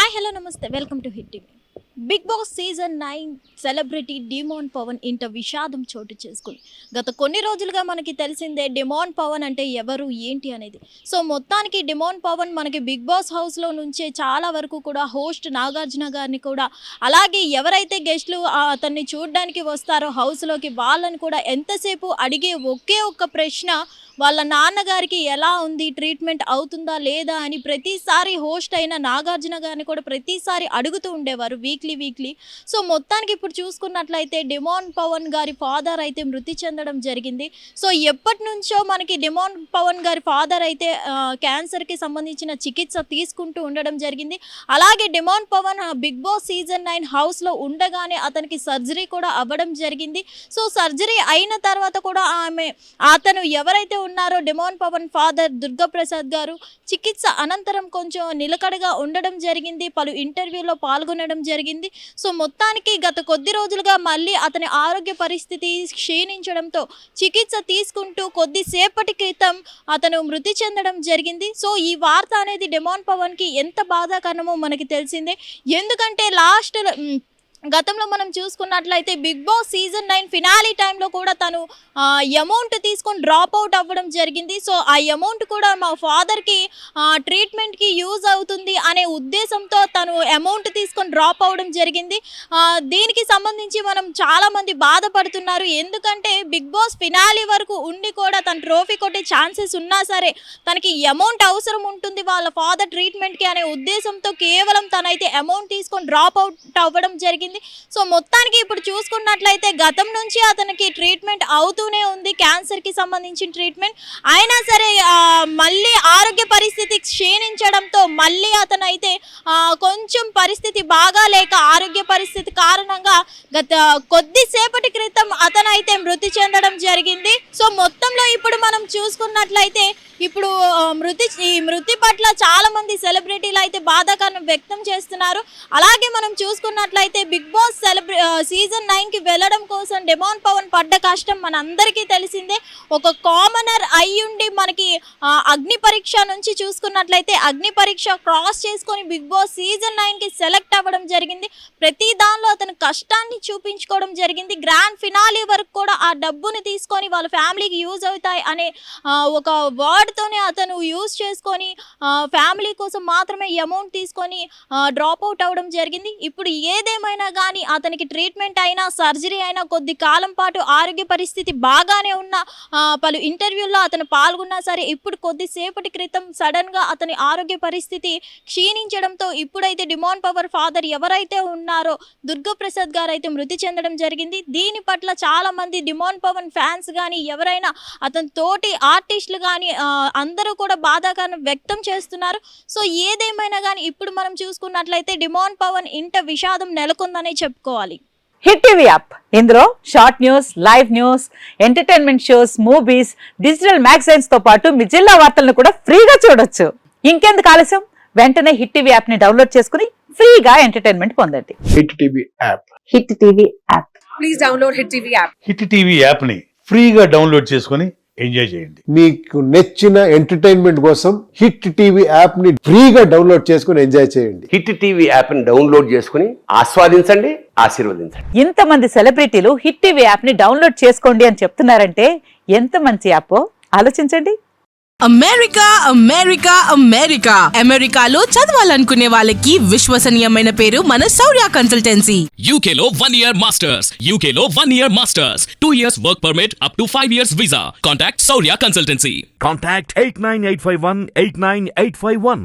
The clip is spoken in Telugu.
హాయ్ హలో నమస్తే welcome to Hit TV. Bigg Boss season 9 celebrity demon Pavan ఇంట విషాదం చోటు చేసుకుంది. గత కొన్ని రోజులుగా మనకి తెలిసిందే డిమాండ్ పవన్ అంటే ఎవరు ఏంటి అనేది. సో మొత్తానికి డిమాండ్ పవన్ మనకి బిగ్ బాస్ హౌస్లో నుంచే చాలా వరకు కూడా హోస్ట్ నాగార్జున గారిని కూడా అలాగే ఎవరైతే గెస్ట్లు అతన్ని చూడడానికి వస్తారో హౌస్లోకి వాళ్ళని కూడా ఎంతసేపు అడిగే ఒకే ఒక్క ప్రశ్న, వాళ్ళ నాన్నగారికి ఎలా ఉంది, ట్రీట్మెంట్ అవుతుందా లేదా అని ప్రతిసారి హోస్ట్ అయిన నాగార్జున గారిని కూడా ప్రతిసారి అడుగుతూ ఉండేవారు వీక్లీ. సో మొత్తానికి ఇప్పుడు చూసుకున్నట్లయితే డిమాండ్ పవన్ గారి ఫాదర్ అయితే మృతి చెందడం జరిగింది. సో ఎప్పటి నుంచో మనకి డిమాండ్ పవన్ గారి ఫాదర్ అయితే క్యాన్సర్కి సంబంధించిన చికిత్స తీసుకుంటూ ఉండడం జరిగింది. అలాగే demon Pavan Bigg Boss season 9 హౌస్లో ఉండగానే అతనికి సర్జరీ కూడా అవ్వడం జరిగింది. సో సర్జరీ అయిన తర్వాత కూడా అతను ఎవరైతే ఉన్నారో డిమాండ్ పవన్ ఫాదర్ దుర్గాప్రసాద్ గారు చికిత్స అనంతరం కొంచెం నిలకడగా ఉండడం జరిగింది. పలు ఇంటర్వ్యూలో పాల్గొనడం జరిగింది. సో మొత్తానికి గత కొద్ది రోజులుగా మళ్ళీ అతని ఆరోగ్య పరిస్థితి క్షీణించడంతో చికిత్స తీసుకుంటూ కొద్దిసేపటి క్రితం అతను మృతి చెందడం జరిగింది. సో ఈ వార్త అనేది డిమాండ్ పవన్కి ఎంత బాధాకరమో మనకి తెలిసిందే. ఎందుకంటే గతంలో మనం చూసుకున్నట్లయితే బిగ్ బాస్ సీజన్ 9 ఫినాలీ టైంలో కూడా తను అమౌంట్ తీసుకొని డ్రాప్ అవుట్ అవ్వడం జరిగింది. సో ఆ అమౌంట్ కూడా మా ఫాదర్కి ట్రీట్మెంట్కి యూజ్ అవుతుంది అనే ఉద్దేశంతో తను అమౌంట్ తీసుకొని డ్రాప్ అవ్వడం జరిగింది. దీనికి సంబంధించి మనం చాలామంది బాధపడుతున్నారు. ఎందుకంటే బిగ్ బాస్ ఫినాలీ వరకు ఉండి కూడా తను ట్రోఫీ కొట్టే ఛాన్సెస్ ఉన్నా సరే తనకి అమౌంట్ అవసరం ఉంటుంది వాళ్ళ ఫాదర్ ట్రీట్మెంట్కి అనే ఉద్దేశంతో కేవలం తనైతే అమౌంట్ తీసుకొని డ్రాప్ అవుట్ అవ్వడం జరిగింది. సో మొత్తానికి ఇప్పుడు చూసుకున్నట్లయితే గతం నుంచి అతనికి ట్రీట్మెంట్ అవుతూనే ఉంది, క్యాన్సర్కి సంబంధించిన ట్రీట్మెంట్. అయినా సరే మళ్ళీ ఆరోగ్య పరిస్థితి క్షీణించడంతో మళ్ళీ అతనైతే కొంచెం పరిస్థితి బాగా లేక ఆరోగ్య పరిస్థితి కారణంగా గత కొద్దిసేపటి క్రితం అతనైతే మృతి చెందడం జరిగింది. సో మొత్తంలో ఇప్పుడు మనం చూసుకున్నట్లయితే ఇప్పుడు ఈ మృతి పట్ల చాలా మంది సెలబ్రిటీలు అయితే బాధాకరం వ్యక్తం చేస్తున్నారు. అలాగే మనం చూసుకున్నట్లయితే బిగ్ బాస్ సీజన్ 9కి వెళ్ళడం కోసం డిమాండ్ పవన్ పడ్డ కష్టం మనందరికీ తెలిసిందే. ఒక కామనర్ అయ్యుండి మనకి అగ్ని పరీక్ష నుంచి చూసుకున్నట్లయితే అగ్ని పరీక్ష క్రాస్ చేసుకొని బిగ్ బాస్ సీజన్ 9కి సెలెక్ట్ అవ్వడం జరిగింది. ప్రతి దానిలో అతను కష్టాన్ని చూపించుకోవడం జరిగింది. గ్రాండ్ ఫినాలీ వరకు కూడా ఆ డబ్బుని తీసుకొని వాళ్ళ ఫ్యామిలీకి యూజ్ అవుతాయి అనే ఒక వర్డ్తోనే అతను యూజ్ చేసుకొని ఫ్యామిలీ కోసం మాత్రమే అమౌంట్ తీసుకొని డ్రాప్ అవుట్ అవ్వడం జరిగింది. ఇప్పుడు ఏదేమైనా కానీ అతనికి ట్రీట్మెంట్ అయినా సర్జరీ అయినా కొద్ది కాలం పాటు ఆరోగ్య పరిస్థితి బాగానే ఉన్న పలు ఇంటర్వ్యూల్లో అతను పాల్గొన్నా సరే ఇప్పుడు కొద్దిసేపటి క్రితం సడన్గా అతని ఆరోగ్య పరిస్థితి క్షీణించడంతో ఇప్పుడైతే డిమాండ్ పవర్ ఫాదర్ ఎవరైతే ఉన్నారో దుర్గాప్రసాద్ గారు అయితే మృతి చెందడం జరిగింది. దీని పట్ల చాలా మంది డిమాండ్ పవన్ ఫ్యాన్స్ కానీ ఎవరైనా అతని తోటి ఆర్టిస్టులు కానీ అందరూ కూడా బాధాకరం వ్యక్తం చేస్తున్నారు. సో ఏదేమైనా కానీ ఇప్పుడు మనం చూసుకున్నట్లయితే డిమాండ్ పవన్ ఇంట విషాదం నెలకొందనే చెప్పుకోవాలి. హిట్ టీవీ యాప్ ఇందులో short news, live news, entertainment shows, movies, digital magazines తో పాటు మీ జిల్లా వార్తలను కూడా ఫ్రీగా చూడొచ్చు. ఇంకెందుకు ఆలస్యం, వెంటనే హిట్ టీవీ యాప్ ని డౌన్లోడ్ చేసుకుని ఫ్రీగా ఎంటర్టైన్మెంట్ పొందండి. Hit TV app. Hit TV app. Please download hit TV app. Hit TV app ని ఫ్రీగా డౌన్లోడ్ చేసుకుని ఎంజాయ్ చేయండి. మీకు నచ్చిన ఎంటర్టైన్మెంట్ కోసం హిట్ టీవీ యాప్ ని ఫ్రీగా డౌన్లోడ్ చేసుకుని ఎంజాయ్ చేయండి. హిట్ టీవీ యాప్ ని డౌన్లోడ్ చేసుకుని ఆస్వాదించండి, ఆశీర్వదించండి. ఇంతమంది సెలబ్రిటీలు హిట్ టీవీ యాప్ ని డౌన్లోడ్ చేసుకోండి అని చెప్తున్నారంటే ఎంత మంచి యాప్ ఆలోచించండి. అమెరికాలో చదవాలనుకునే వాళ్ళకి విశ్వసనీయమైన పేరు మన శౌర్య కన్సల్టెన్సీ. UK లో 1 year masters. 2 years work permit up to 5 years visa. Contact Saurya Consultancy. Contact 89851 89851.